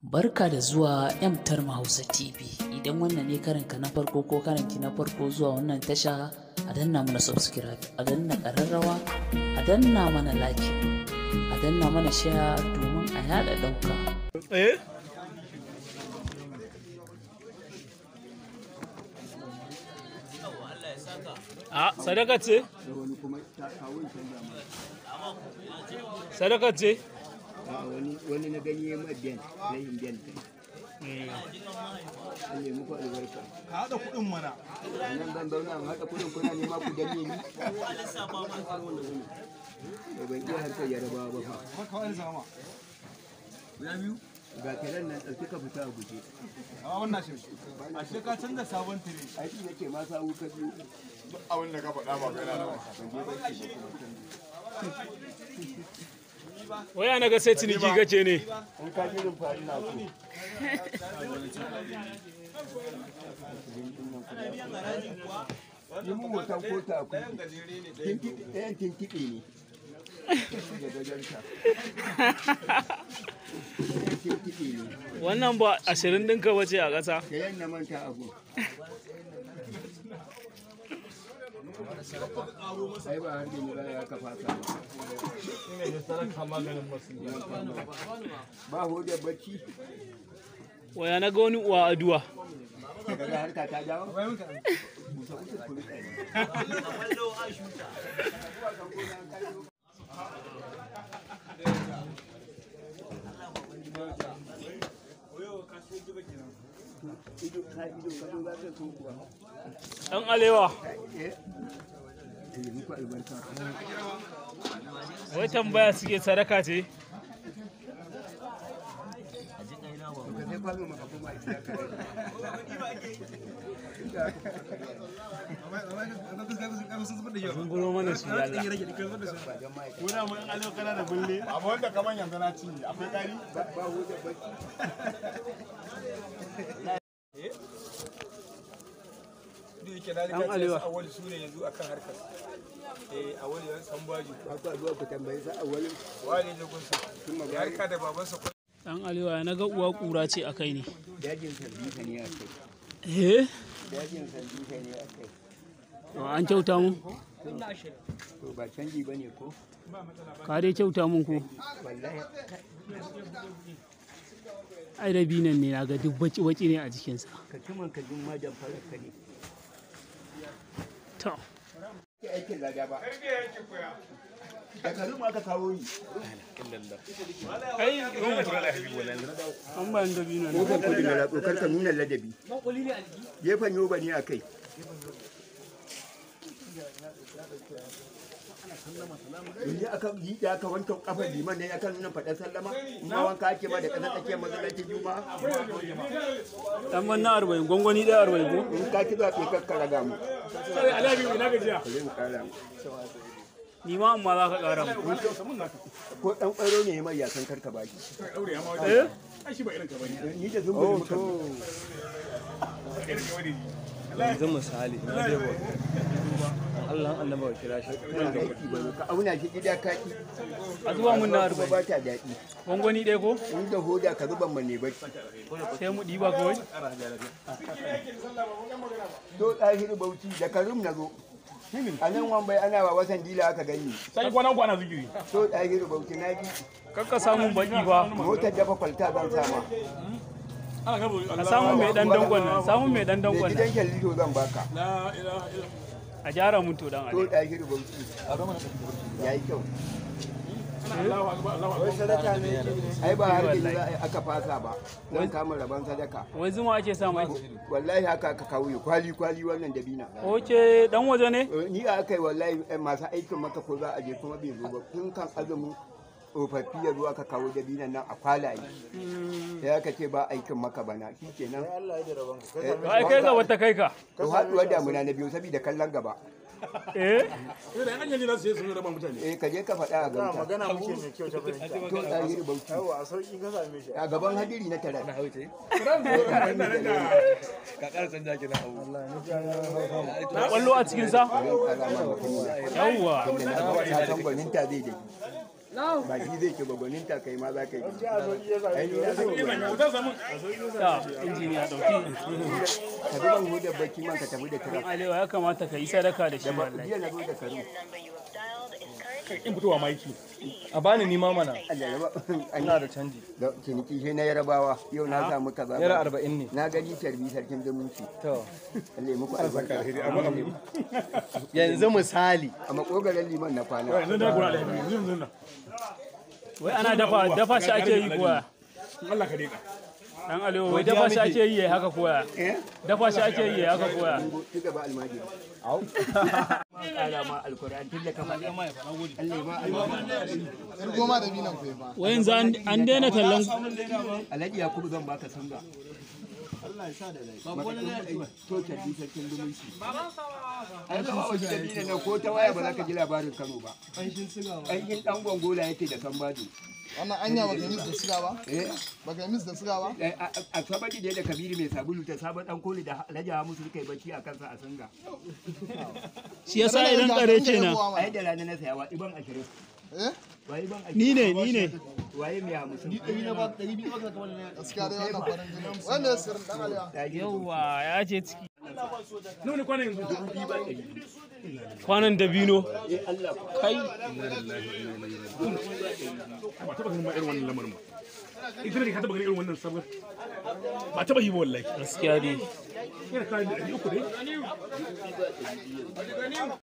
Barka da zuwa M-Tarma Hausa TV. Idan wannan ne karanka na farko ko karanki na farko zuwa wannan tasha, a danna mana subscribe, a danna ƙararrawa, a danna mana like, a danna mana share domin a yada ɗauka. Sadaka ce? Sadaka ce? wani na gani ya mai biyan na yin biyan ta ne muku albarka ka haɗa kuɗin mana nan ban zauna an haɗa kuɗin kuna nema ku danne ni da ban iya harkar yarabawa ba fa kawai zama ya biyu ga tiran nan ɗauki ka fita a guje a wannan shi a shi ka canza sabon tire aiki nake ma sawu ka biyu abin da ka faɗa ba kai na Waya na ga sai ciniki kake ne. an ka jirin fari na ku yi mun hoton kota ku ɗayan tinkiɗe ne da gajarta tinkiɗe ne Wannan ba 20 ɗinka wace a ƙasa. da yan na manta abu ai ba har da ni ba ya kafa ka ba hodar bacci Waya na ga wani uwa aduwa. daga harka ta jawo ido ka ido ka zo za ka so kuwa Ɗan alewa. muku albarka Wai tambaya suke sadaka ce? ka sai kwano maka kuma isi ya kare Sun gulo mana su yalla. kuna mun alo kana da bulle amma wanda kaman yanzu na ci akwai kari ba hodar bacci duk yake na Ɗan alewa. awali su ne yanzu akan harkar awali yan san baji ba ku zuwa ku tambayi sa awalin wani ne gunsa ya harka da babansa Ɗan alewa na ga uwa ƙura ce a kai ne. dajin sandika ne a kai Eh? dajin sandika ne a kai An kyauta mun? to ba canji ba ne ko Ka dai kyauta mun ko? wallahi Ai rabi nan ne na ga duk baki ne a jikinsa. ka ci man ka jin ma da fara ka ne To. ke aikin lada ba daga ruma aka kawo ni Ai, an ba ni da biyu ko ban kudi na latso kar ka nuna ladabi gefen yoba ne a kai yanzu aka yi da aka wanke kafar liman ne aka nuna faɗar sallama ma wanka ake ma da ƙasar tsakiyar masallacin juma'a Dan wannan 40 gwangwani ɗaya 40 ko? in ka ci zaɓe kar ka raga mu Sai Alabi ina gajiya. ka zai mu ƙara mu Ni ma amma za ka ƙara mu. ko ɗan ƙwaro ne ya mai yasan kar ka baki Eh? ni da zumburi muka yanzu misali na debo Allah annaba wa kira shi aiki ba ka auna shi gida ka ki A zuwa mun na ba 40. ba ta daɗi Gwangwani ɗaya ko? in da hoda ka zuban manne bacci Sai mu ɗiba kawai. to ɗahiru bauchi da karum na zo a nan wambai ana wa wasan dila aka gani Sai kwana zikiri. to ɗahiru bauchi na bi Kakka samun baki ba. motar dafa kwalta zan sama Ka samu mai ɗan dangon nan. Samu mai ɗan da dangon gidan nan. kyallito zan baka A gyara mun to dan to Ali. ɗahiru bauchi ya yi kyau ai ba har gini za a yi aka fasa ba zan kama rabon sadaka Wai zuma ake sa mai. wallahi haka aka kawo kwali wannan dabina Oke, dan waje ne? ni a aka yi wallahi masu aikin maka ko za a je kuma bai zo ba tun kan azumin tsofaffi ya zo aka kawo dabinan nan a kwalaye sai aka ce ba aikin maka bana shi kenan Ai kai ga wata kai ka. to haɗuwar damuna na biyu saboda kallon gaba Eh? ka je ka faɗa a gauta magana muke mai kyau ta fahimta to ɗahiri bauchi yawa a sauƙi ka same shi a gaban hadiri na tara ka ƙara canja ki na abu Na kwallo a cikin sa? Yawwa. na san gwaninta zai da ba shi zai ke bagwanin ta kai ma za ka yi injiniya dauki ka zuban hudar baki man ka tafi da kira alewa ya kamata ka yi sadaka da shi wallahi jiya na zo da karu in fitowa maiki a bani ni ma mana Allah ya ba ina da canji da ciniki shi na yarabawa yau na samu kaza naira 40 ne na gani tarbi sarkin zumunci to Allah ya muku albarka yanzu misali a makogaran liman na kwana yanzu da gura da yanzu nan wai ana dafa shi ake yi koya Allah ka deka dan alewa wai dafa shi ake yi haka koya dafa shi ake yi haka koya ci gaba almajiri au kara ma alquran tun da kafa Allah ya ba albarka goma da binan ku fa wai yanzu an daina tallan Alhaji Yakubu zan baka sanga Allah ya sa da rai to tarbi sarkin zumunci ai ka ba shi da nan ko ta waya ba za ka ji labarin Kano ba aikin dan gongola yake da Sambajo wannan anya baka mis da siga ba baka mis da siga ba a sabadi da Kabiru mai sabulu ta sabon dan koli da Alhaji Hamisu suka yi bacci a kansa a sanga shi yasa idan kare kenan ai da rana na saya wa iban 20 waye ban ni ne waye mai Hamisu ni 100 na ba 200 baka kamar ne gaskiya dai wannan farin jinin wannan sirrin dan aliya yawa ya ce ciki nuni kwanan yanzu kwanan dabino kai ba taba ganin irin wannan lamarin ba ita ne ka taba ganin irin wannan sabon ba taba yi ba wallahi gaskiya dai yana kayan da 300 dai